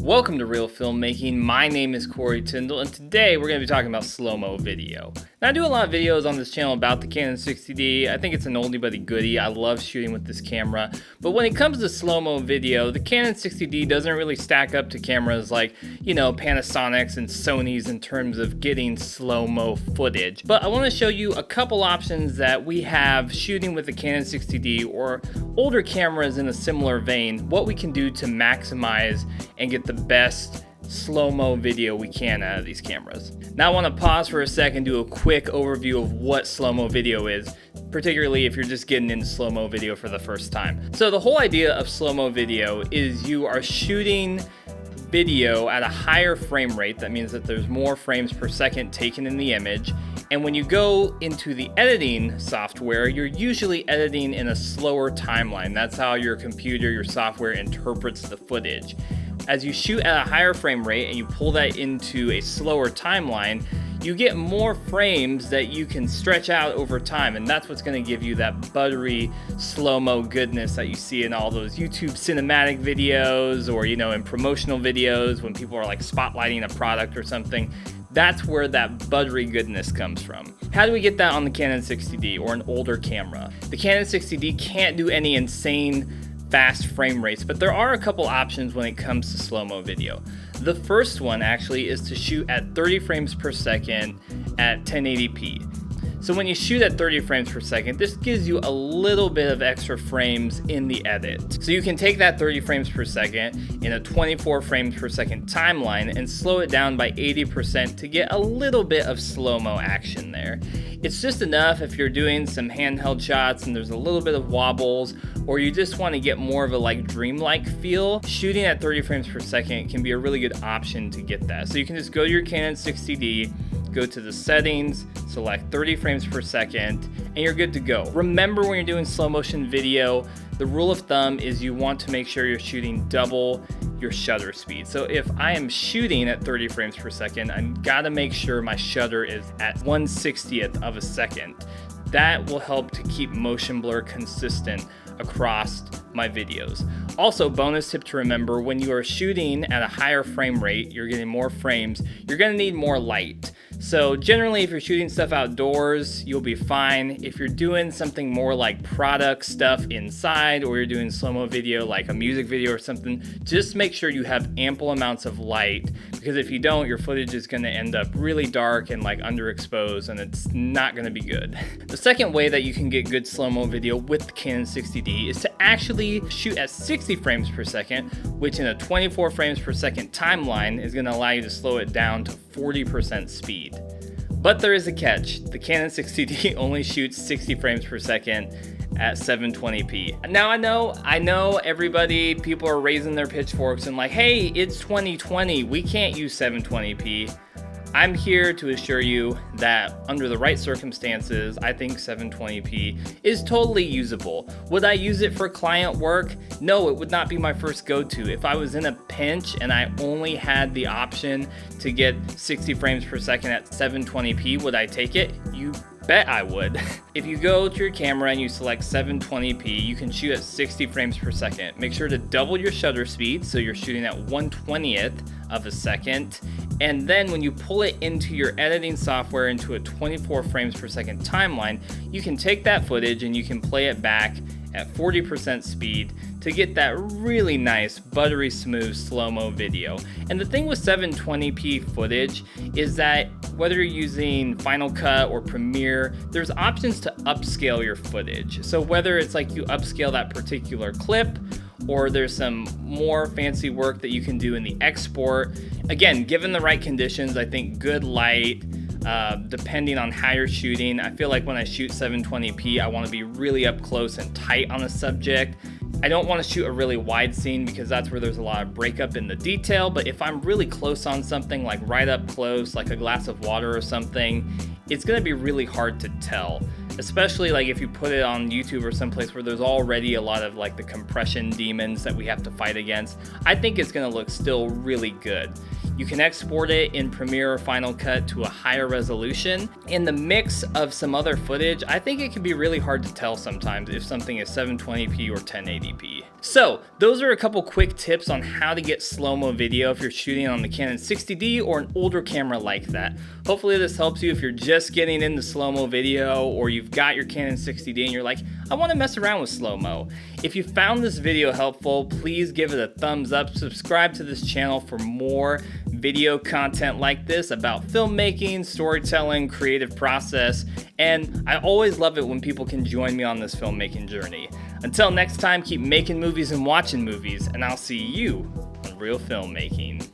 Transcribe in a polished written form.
Welcome to Reel Filmmaking. My name is Tindall, and today we're going to be talking about slow-mo video. Now, I do a lot of videos on this channel about the Canon 60D. I think it's an oldie but a goodie. I love shooting with this camera. But when it comes to slow-mo video, the Canon 60D doesn't really stack up to cameras like, Panasonic's and Sony's in terms of getting slow-mo footage. But I want to show you a couple options that we have shooting with the Canon 60D or older cameras in a similar vein, what we can do to maximize and get the best slow-mo video we can out of these cameras. Now I want to pause for a second, do a quick overview of what slow-mo video is, particularly if you're just getting into slow-mo video for the first time. So the whole idea of slow-mo video is you are shooting video at a higher frame rate. That means that there's more frames per second taken in the image. And when you go into the editing software, you're usually editing in a slower timeline. That's how your computer, your software interprets the footage. As you shoot at a higher frame rate and you pull that into a slower timeline, you get more frames that you can stretch out over time, and that's what's going to give you that buttery slow-mo goodness that you see in all those YouTube cinematic videos or, in promotional videos when people are like spotlighting a product or something. That's where that buttery goodness comes from. How do we get that on the Canon 60D or an older camera? The Canon 60D can't do any insane fast frame rates, but there are a couple options when it comes to slow-mo video. The first one actually is to shoot at 30 frames per second at 1080p. So when you shoot at 30 frames per second, this gives you a little bit of extra frames in the edit. So you can take that 30 frames per second in a 24 frames per second timeline and slow it down by 80% to get a little bit of slow-mo action there. It's just enough if you're doing some handheld shots and there's a little bit of wobbles, or you just want to get more of a dreamlike feel. Shooting at 30 frames per second can be a really good option to get that. So you can just go to your Canon 60D, go to the settings, select 30 frames per second, and you're good to go. Remember, when you're doing slow motion video, the rule of thumb is you want to make sure you're shooting double your shutter speed. So if I am shooting at 30 frames per second, I've got to make sure my shutter is at 1/60th of a second. That will help to keep motion blur consistent across my videos. Also, bonus tip to remember, when you are shooting at a higher frame rate, you're getting more frames, you're gonna need more light. So generally, if you're shooting stuff outdoors, you'll be fine. If you're doing something more like product stuff inside, or you're doing slow-mo video like a music video or something, just make sure you have ample amounts of light, because if you don't, your footage is gonna end up really dark and underexposed, and it's not gonna be good. The second way that you can get good slow-mo video with the Canon 60D is to actually shoot at 60 frames per second, which in a 24 frames per second timeline is gonna allow you to slow it down to 40% speed. But there is a catch. The Canon 60D only shoots 60 frames per second at 720p. Now I know people are raising their pitchforks and hey, it's 2020, we can't use 720p. I'm here to assure you that under the right circumstances, I think 720p is totally usable. Would I use it for client work? No, it would not be my first go-to. If I was in a pinch and I only had the option to get 60 frames per second at 720p, would I take it? You bet I would. If you go to your camera and you select 720p, you can shoot at 60 frames per second. Make sure to double your shutter speed so you're shooting at 1/20th of a second. And then when you pull it into your editing software into a 24 frames per second timeline, you can take that footage and you can play it back at 40% speed to get that really nice, buttery smooth slow-mo video. And the thing with 720p footage is that whether you're using Final Cut or Premiere, there's options to upscale your footage. So whether it's you upscale that particular clip, or there's some more fancy work that you can do in the export. Again, given the right conditions, I think good light, depending on how you're shooting. I feel like when I shoot 720p, I want to be really up close and tight on a subject. I don't want to shoot a really wide scene because that's where there's a lot of breakup in the detail, but if I'm really close on something, right up close, like a glass of water or something, it's going to be really hard to tell, especially if you put it on YouTube or someplace where there's already a lot of the compression demons that we have to fight against. I think it's going to look still really good. You can export it in Premiere or Final Cut to a higher resolution. In the mix of some other footage, I think it can be really hard to tell sometimes if something is 720p or 1080p. So those are a couple quick tips on how to get slow-mo video if you're shooting on the Canon 60D or an older camera like that. Hopefully this helps you if you're just getting into slow-mo video, or you've got your Canon 60D and you're like, I want to mess around with slow-mo. If you found this video helpful, please give it a thumbs up, subscribe to this channel for more video content like this about filmmaking, storytelling, creative process, and I always love it when people can join me on this filmmaking journey. Until next time, keep making movies and watching movies, and I'll see you on Reel Filmmaking.